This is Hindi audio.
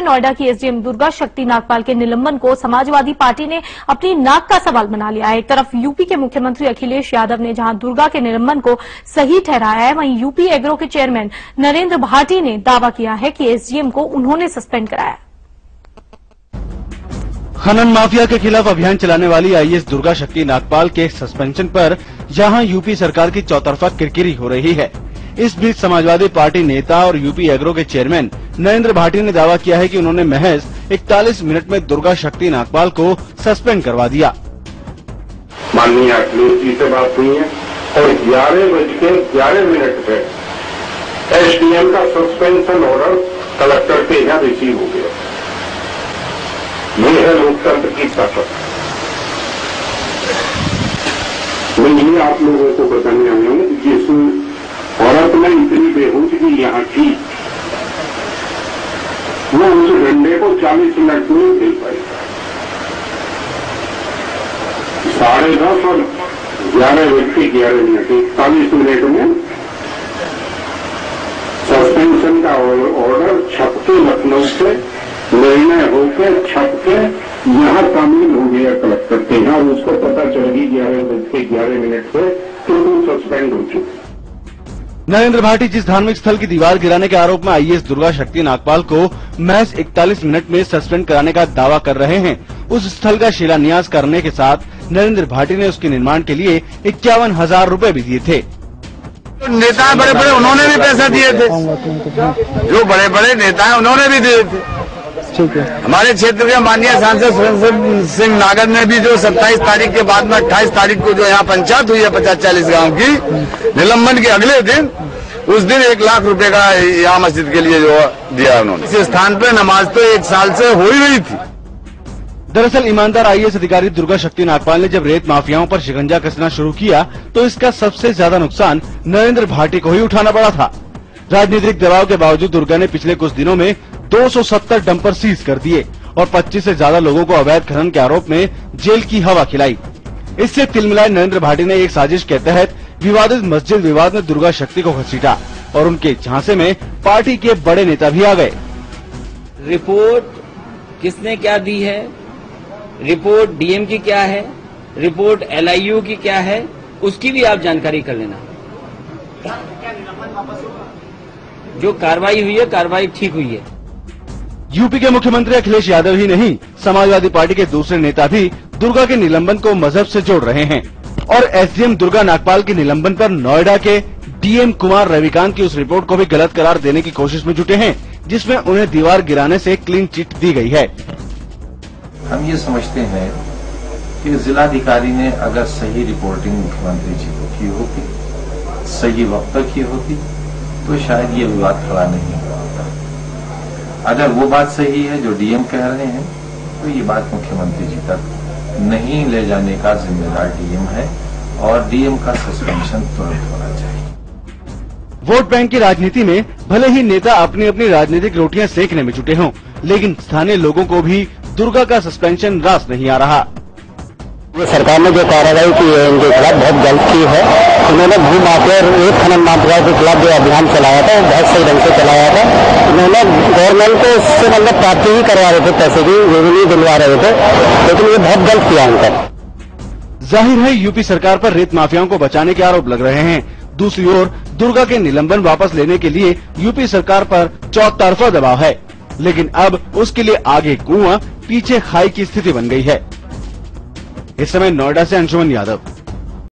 नोएडा की एसडीएम दुर्गा शक्ति नागपाल के निलंबन को समाजवादी पार्टी ने अपनी नाक का सवाल बना लिया है। एक तरफ यूपी के मुख्यमंत्री अखिलेश यादव ने जहां दुर्गा के निलंबन को सही ठहराया है, वहीं यूपी एग्रो के चेयरमैन नरेंद्र भाटी ने दावा किया है कि एसडीएम को उन्होंने सस्पेंड कराया। खनन माफिया के खिलाफ अभियान चलाने वाली आईएएस दुर्गा शक्ति नागपाल के सस्पेंशन पर जहां यूपी सरकार की चौतरफा किरकिरी हो रही है, इस बीच समाजवादी पार्टी नेता और यूपी एग्रो के चेयरमैन नरेंद्र भाटी ने दावा किया है कि उन्होंने महज 41 मिनट में दुर्गा शक्ति नागपाल को सस्पेंड करवा दिया। माननीय अखिलेश जी से बात हुई है और 11:11 पे एसडीएम का सस्पेंशन ऑर्डर कलेक्टर के यहाँ रिसीव हो गया। ये है लोकतंत्र की ताकत। मैं ये आप लोगों को बताने आया हूं कि जिस औरत में इतनी बेहोशगी यहाँ थी, वो उस डंडे को 40 मिनट में खेल पाई। 10:30 और 11:11 41 मिनट में सस्पेंशन का ऑर्डर छपके लखनऊ से निर्णय होकर छपके यहाँ शामिल हो गया कलेक्टर के यहाँ। उसको पता चल गई 11:11 पे तो वो सस्पेंड हो चुके। नरेंद्र भाटी जिस धार्मिक स्थल की दीवार गिराने के आरोप में आईएएस दुर्गा शक्ति नागपाल को महज 41 मिनट में सस्पेंड कराने का दावा कर रहे हैं, उस स्थल का शिलान्यास करने के साथ नरेंद्र भाटी ने उसके निर्माण के लिए 51,000 रूपए भी दिए थे। नेता बड़े बड़े उन्होंने भी पैसा दिए थे, जो बड़े बड़े नेता हैं उन्होंने भी दिए थे। हमारे क्षेत्र के माननीय सांसद सुरेंद्र सिंह नागर ने भी जो 27 तारीख के बाद में 28 तारीख को जो यहाँ पंचायत हुई है 50-40 गांव की, निलंबन के अगले दिन उस दिन 1 लाख रुपए का यहाँ मस्जिद के लिए जो दिया उन्होंने। इस स्थान पे नमाज तो 1 साल से हो ही रही थी। दरअसल ईमानदार आईएएस अधिकारी दुर्गा शक्ति नागपाल ने जब रेत माफियाओं पर शिकंजा कसना शुरू किया तो इसका सबसे ज्यादा नुकसान नरेंद्र भाटी को ही उठाना पड़ा था। राजनीतिक दबाव के बावजूद दुर्गा ने पिछले कुछ दिनों में 270 डंपर सीज कर दिए और 25 से ज्यादा लोगों को अवैध खनन के आरोप में जेल की हवा खिलाई। इससे तिलमिलाए नरेंद्र भाटी ने एक साजिश के तहत विवादित मस्जिद विवाद में दुर्गा शक्ति को घसीटा और उनके झांसे में पार्टी के बड़े नेता भी आ गए। रिपोर्ट किसने क्या दी है, रिपोर्ट डीएम की क्या है, रिपोर्ट एलआईयू की क्या है, उसकी भी आप जानकारी कर लेना। जो कार्रवाई हुई है, कार्रवाई ठीक हुई है। यूपी के मुख्यमंत्री अखिलेश यादव ही नहीं, समाजवादी पार्टी के दूसरे नेता भी दुर्गा के निलंबन को मजहब से जोड़ रहे हैं और एसडीएम दुर्गा नागपाल के निलंबन पर नोएडा के डीएम कुमार रविकांत की उस रिपोर्ट को भी गलत करार देने की कोशिश में जुटे हैं, जिसमें उन्हें दीवार गिराने से क्लीन चिट दी गई है। हम ये समझते हैं कि जिलाधिकारी ने अगर सही रिपोर्टिंग मुख्यमंत्री जी को की होती, सही वक्त तक की होती, तो शायद ये विवाद खड़ा नहीं होता। अगर वो बात सही है जो डीएम कह रहे हैं, तो ये बात मुख्यमंत्री जी तक नहीं ले जाने का जिम्मेदार डीएम है और डीएम का सस्पेंशन तुरंत होना चाहिए। वोट बैंक की राजनीति में भले ही नेता अपनी अपनी राजनीतिक रोटियां सेकने में जुटे हों, लेकिन स्थानीय लोगों को भी दुर्गा का सस्पेंशन रास नहीं आ रहा। सरकार ने जो कार्रवाई की है इनके खिलाफ बहुत गलत की है। उन्होंने भू माफिया और रेत खनन माफिया के खिलाफ जो अभियान चलाया था वो बहुत सही ढंग से चलाया था। उन्होंने गवर्नमेंट को इससे मतलब प्राप्ति ही करवा रहे थे, पैसे की रेवेन्यू दिलवा रहे थे, लेकिन ये बहुत गलत किया उनका। जाहिर है यूपी सरकार पर रेत माफियाओं को बचाने के आरोप लग रहे हैं। दूसरी ओर दुर्गा के निलंबन वापस लेने के लिए यूपी सरकार पर चौतरफा दबाव है, लेकिन अब उसके लिए आगे कुआं पीछे खाई की स्थिति बन गई है। इस समय नोएडा से अंशुमन यादव।